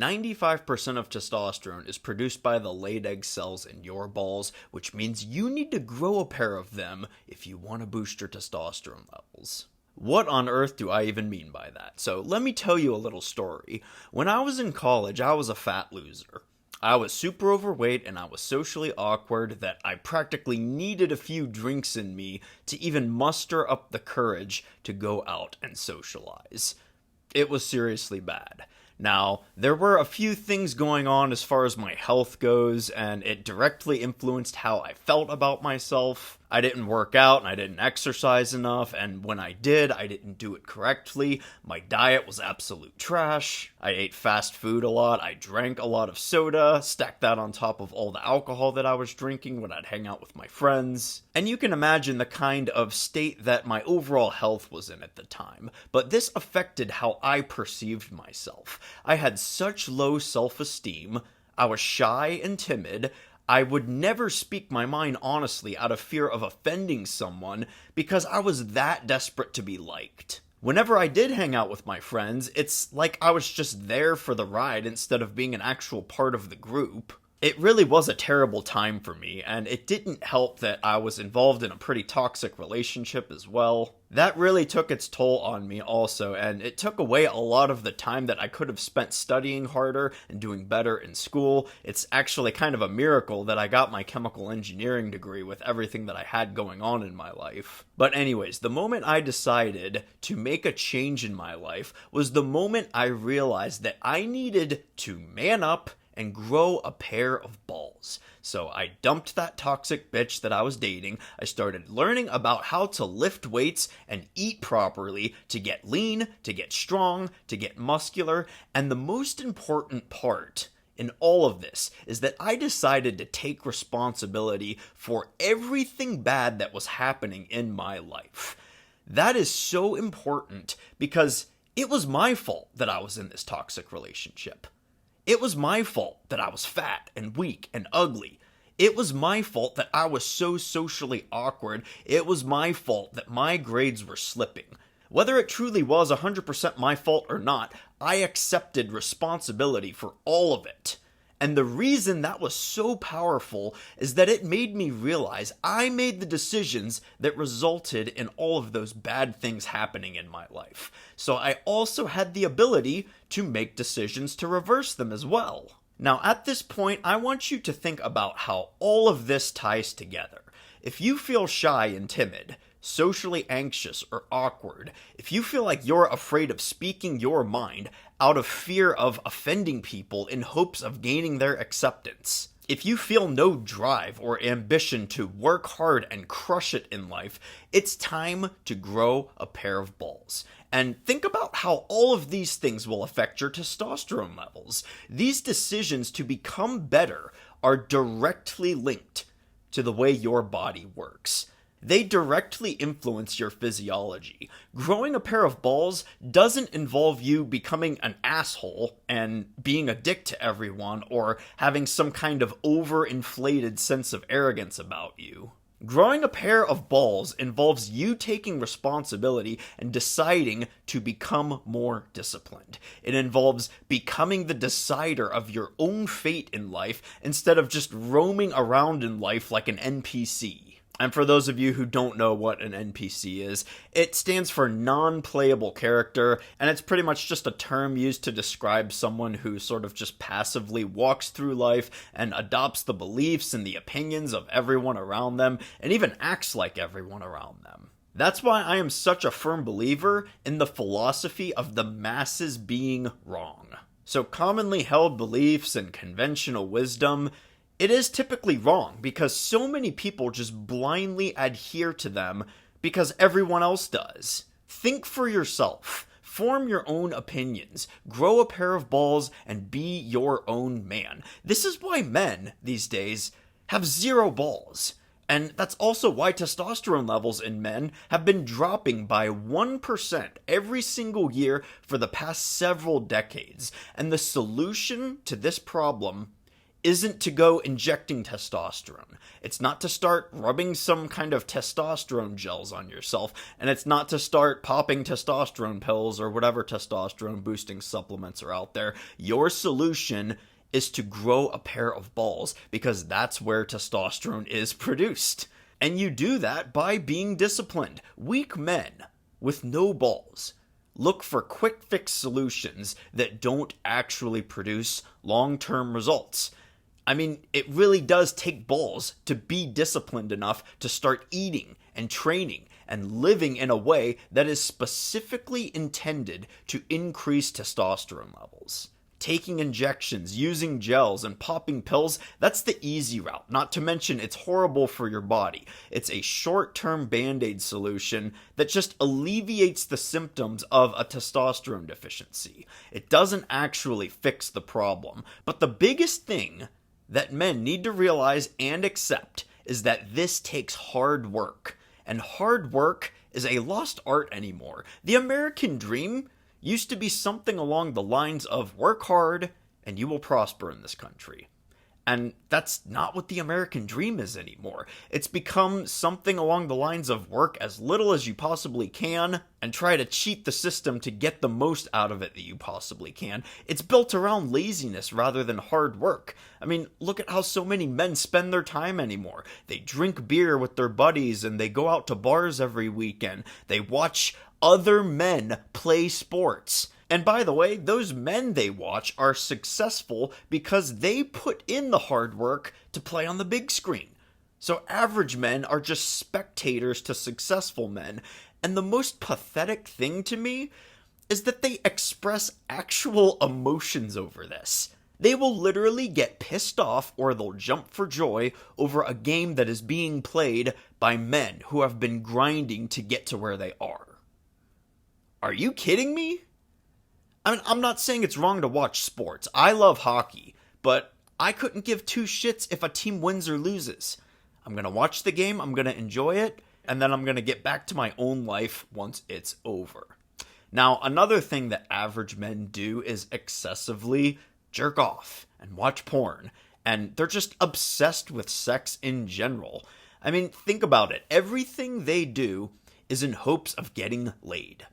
95% of testosterone is produced by the laid egg cells in your balls, which means you need to grow a pair of them if you want to boost your testosterone levels. What on earth do I even mean by that? So let me tell you a little story. When I was in college, I was a fat loser. I was super overweight and I was socially awkward that I practically needed a few drinks in me to even muster up the courage to go out and socialize. It was seriously bad. Now, there were a few things going on as far as my health goes, and it directly influenced how I felt about myself. I didn't work out and I didn't exercise enough, and when I did, I didn't do it correctly. My diet was absolute trash. I ate fast food a lot. I drank a lot of soda, stacked that on top of all the alcohol that I was drinking when I'd hang out with my friends. And you can imagine the kind of state that my overall health was in at the time. But this affected how I perceived myself. I had such low self-esteem. I was shy and timid. I would never speak my mind honestly out of fear of offending someone because I was that desperate to be liked. Whenever I did hang out with my friends, it's like I was just there for the ride instead of being an actual part of the group. It really was a terrible time for me, and it didn't help that I was involved in a pretty toxic relationship as well. That really took its toll on me also, and it took away a lot of the time that I could have spent studying harder and doing better in school. It's actually kind of a miracle that I got my chemical engineering degree with everything that I had going on in my life. But anyways, the moment I decided to make a change in my life was the moment I realized that I needed to man up and grow a pair of balls. So I dumped that toxic bitch that I was dating. I started learning about how to lift weights and eat properly to get lean, to get strong, to get muscular. And the most important part in all of this is that I decided to take responsibility for everything bad that was happening in my life. That is so important because it was my fault that I was in this toxic relationship. It was my fault that I was fat and weak and ugly. It was my fault that I was so socially awkward. It was my fault that my grades were slipping. Whether it truly was 100% my fault or not, I accepted responsibility for all of it. And the reason that was so powerful is that it made me realize I made the decisions that resulted in all of those bad things happening in my life. So I also had the ability to make decisions to reverse them as well. Now, at this point, I want you to think about how all of this ties together. If you feel shy and timid, socially anxious or awkward, if you feel like you're afraid of speaking your mind out of fear of offending people in hopes of gaining their acceptance, if you feel no drive or ambition to work hard and crush it in life, it's time to grow a pair of balls. And think about how all of these things will affect your testosterone levels. These decisions to become better are directly linked to the way your body works. They directly influence your physiology. Growing a pair of balls doesn't involve you becoming an asshole and being a dick to everyone or having some kind of overinflated sense of arrogance about you. Growing a pair of balls involves you taking responsibility and deciding to become more disciplined. It involves becoming the decider of your own fate in life instead of just roaming around in life like an NPC. And for those of you who don't know what an NPC is, it stands for non-playable character, and it's pretty much just a term used to describe someone who sort of just passively walks through life and adopts the beliefs and the opinions of everyone around them, and even acts like everyone around them. That's why I am such a firm believer in the philosophy of the masses being wrong. So commonly held beliefs and conventional wisdom, it is typically wrong because so many people just blindly adhere to them because everyone else does. Think for yourself. Form your own opinions. Grow a pair of balls and be your own man. This is why men these days have zero balls. And that's also why testosterone levels in men have been dropping by 1% every single year for the past several decades. And the solution to this problem isn't to go injecting testosterone. It's not to start rubbing some kind of testosterone gels on yourself, and it's not to start popping testosterone pills or whatever testosterone boosting supplements are out there. Your solution is to grow a pair of balls, because that's where testosterone is produced. And you do that by being disciplined. Weak men with no balls look for quick fix solutions that don't actually produce long-term results. I mean, it really does take balls to be disciplined enough to start eating and training and living in a way that is specifically intended to increase testosterone levels. Taking injections, using gels, and popping pills, that's the easy route. Not to mention it's horrible for your body. It's a short-term band-aid solution that just alleviates the symptoms of a testosterone deficiency. It doesn't actually fix the problem. But the biggest thing that men need to realize and accept is that this takes hard work. And hard work is a lost art anymore. The American dream used to be something along the lines of work hard and you will prosper in this country. And that's not what the American dream is anymore. It's become something along the lines of work as little as you possibly can and try to cheat the system to get the most out of it that you possibly can. It's built around laziness rather than hard work. I mean, look at how so many men spend their time anymore. They drink beer with their buddies and they go out to bars every weekend. They watch other men play sports. And by the way, those men they watch are successful because they put in the hard work to play on the big screen. So average men are just spectators to successful men. And the most pathetic thing to me is that they express actual emotions over this. They will literally get pissed off or they'll jump for joy over a game that is being played by men who have been grinding to get to where they are. Are you kidding me? I mean, I'm not saying it's wrong to watch sports. I love hockey, but I couldn't give two shits if a team wins or loses. I'm going to watch the game, I'm going to enjoy it, and then I'm going to get back to my own life once it's over. Now, another thing that average men do is excessively jerk off and watch porn, and they're just obsessed with sex in general. I mean, think about it. Everything they do is in hopes of getting laid.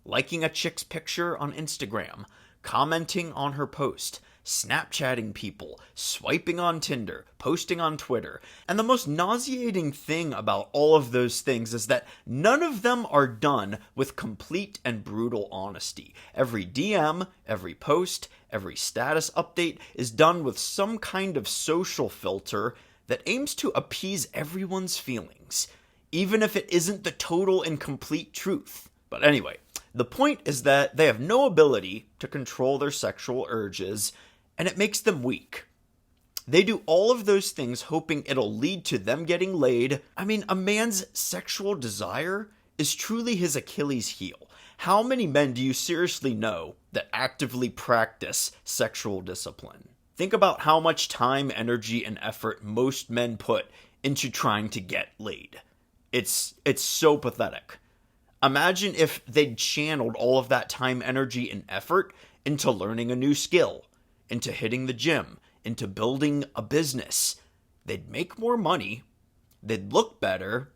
Liking a chick's picture on Instagram, commenting on her post, Snapchatting people, swiping on Tinder, posting on Twitter. And the most nauseating thing about all of those things is that none of them are done with complete and brutal honesty. Every DM, every post, every status update is done with some kind of social filter that aims to appease everyone's feelings, even if it isn't the total and complete truth. But anyway, the point is that they have no ability to control their sexual urges, and it makes them weak. They do all of those things hoping it'll lead to them getting laid. I mean, a man's sexual desire is truly his Achilles heel. How many men do you seriously know that actively practice sexual discipline? Think about how much time, energy, and effort most men put into trying to get laid. It's so pathetic. Imagine if they'd channeled all of that time, energy, and effort into learning a new skill, into hitting the gym, into building a business. They'd make more money, they'd look better,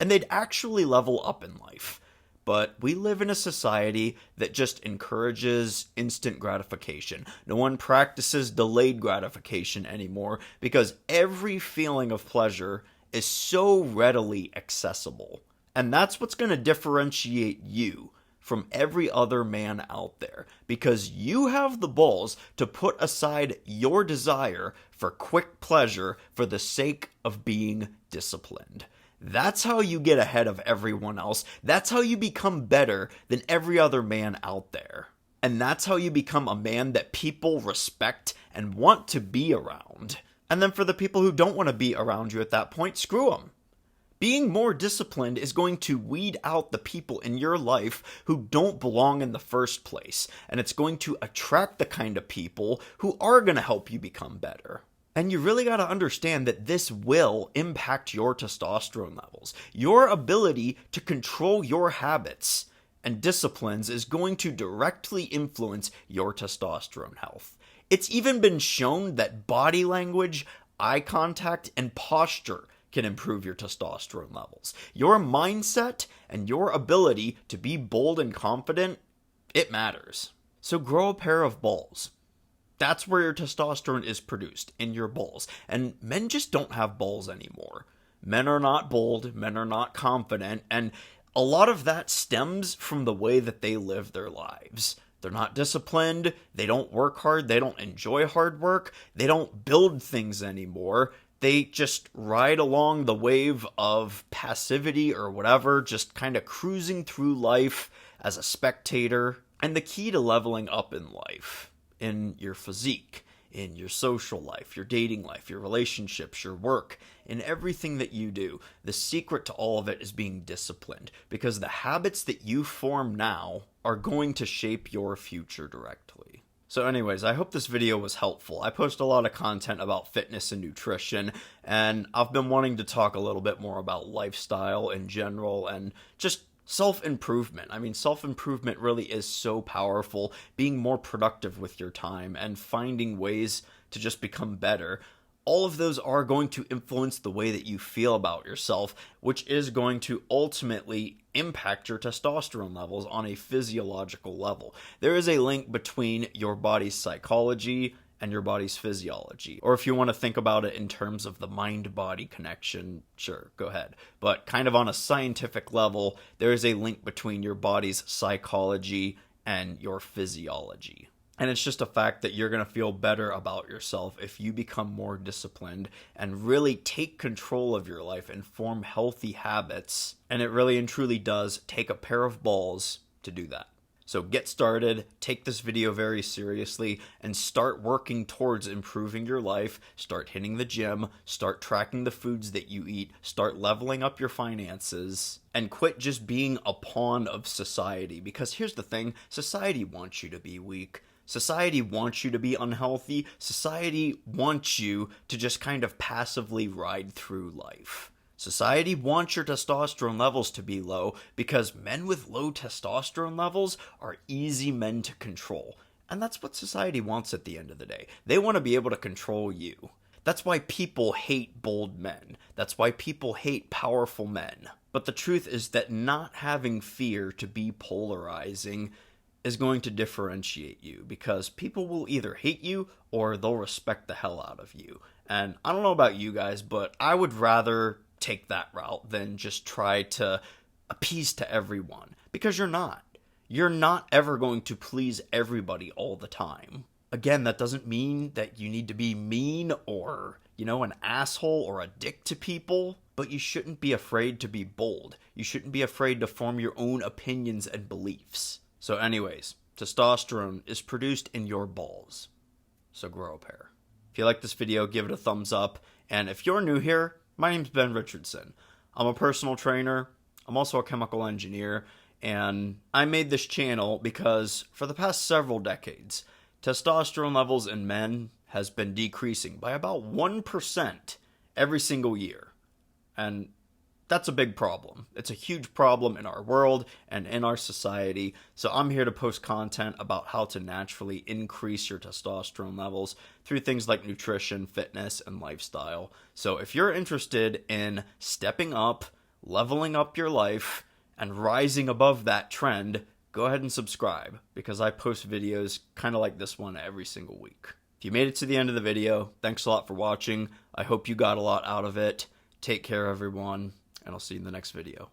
and they'd actually level up in life. But we live in a society that just encourages instant gratification. No one practices delayed gratification anymore because every feeling of pleasure is so readily accessible. And that's what's going to differentiate you from every other man out there, because you have the balls to put aside your desire for quick pleasure for the sake of being disciplined. That's how you get ahead of everyone else. That's how you become better than every other man out there. And that's how you become a man that people respect and want to be around. And then for the people who don't want to be around you at that point, screw them. Being more disciplined is going to weed out the people in your life who don't belong in the first place, and it's going to attract the kind of people who are going to help you become better. And you really got to understand that this will impact your testosterone levels. Your ability to control your habits and disciplines is going to directly influence your testosterone health. It's even been shown that body language, eye contact, and posture can improve your testosterone levels. Your mindset and your ability to be bold and confident, it matters. So grow a pair of balls. That's where your testosterone is produced, in your balls. And men just don't have balls anymore. Men are not bold, men are not confident, and a lot of that stems from the way that they live their lives. They're not disciplined, they don't work hard, they don't enjoy hard work, they don't build things anymore. They just ride along the wave of passivity or whatever, just kind of cruising through life as a spectator. And the key to leveling up in life, in your physique, in your social life, your dating life, your relationships, your work, in everything that you do, the secret to all of it is being disciplined, because the habits that you form now are going to shape your future directly. So anyways, I hope this video was helpful. I post a lot of content about fitness and nutrition, and I've been wanting to talk a little bit more about lifestyle in general and just self-improvement. I mean, self-improvement really is so powerful, being more productive with your time and finding ways to just become better. All of those are going to influence the way that you feel about yourself, which is going to ultimately impact your testosterone levels on a physiological level. There is a link between your body's psychology and your body's physiology. Or if you want to think about it in terms of the mind-body connection, sure, go ahead. But kind of on a scientific level, there is a link between your body's psychology and your physiology. And it's just a fact that you're going to feel better about yourself if you become more disciplined and really take control of your life and form healthy habits. And it really and truly does take a pair of balls to do that. So get started, take this video very seriously, and start working towards improving your life. Start hitting the gym, start tracking the foods that you eat, start leveling up your finances, and quit just being a pawn of society. Because here's the thing, society wants you to be weak. Society wants you to be unhealthy. Society wants you to just kind of passively ride through life. Society wants your testosterone levels to be low because men with low testosterone levels are easy men to control. And that's what society wants at the end of the day. They want to be able to control you. That's why people hate bold men. That's why people hate powerful men. But the truth is that not having fear to be polarizing is going to differentiate you, because people will either hate you or they'll respect the hell out of you. And I don't know about you guys, but I would rather take that route than just try to appease to everyone, because you're not. You're not ever going to please everybody all the time. Again, that doesn't mean that you need to be mean or, an asshole or a dick to people, but you shouldn't be afraid to be bold. You shouldn't be afraid to form your own opinions and beliefs. So anyways, testosterone is produced in your balls. So grow a pair. If you like this video, give it a thumbs up. And if you're new here, my name's Ben Richardson. I'm a personal trainer. I'm also a chemical engineer. And I made this channel because for the past several decades, testosterone levels in men has been decreasing by about 1% every single year. And that's a big problem. It's a huge problem in our world and in our society. So I'm here to post content about how to naturally increase your testosterone levels through things like nutrition, fitness, and lifestyle. So if you're interested in stepping up, leveling up your life, and rising above that trend, go ahead and subscribe, because I post videos kind of like this one every single week. If you made it to the end of the video, thanks a lot for watching. I hope you got a lot out of it. Take care, everyone, and I'll see you in the next video.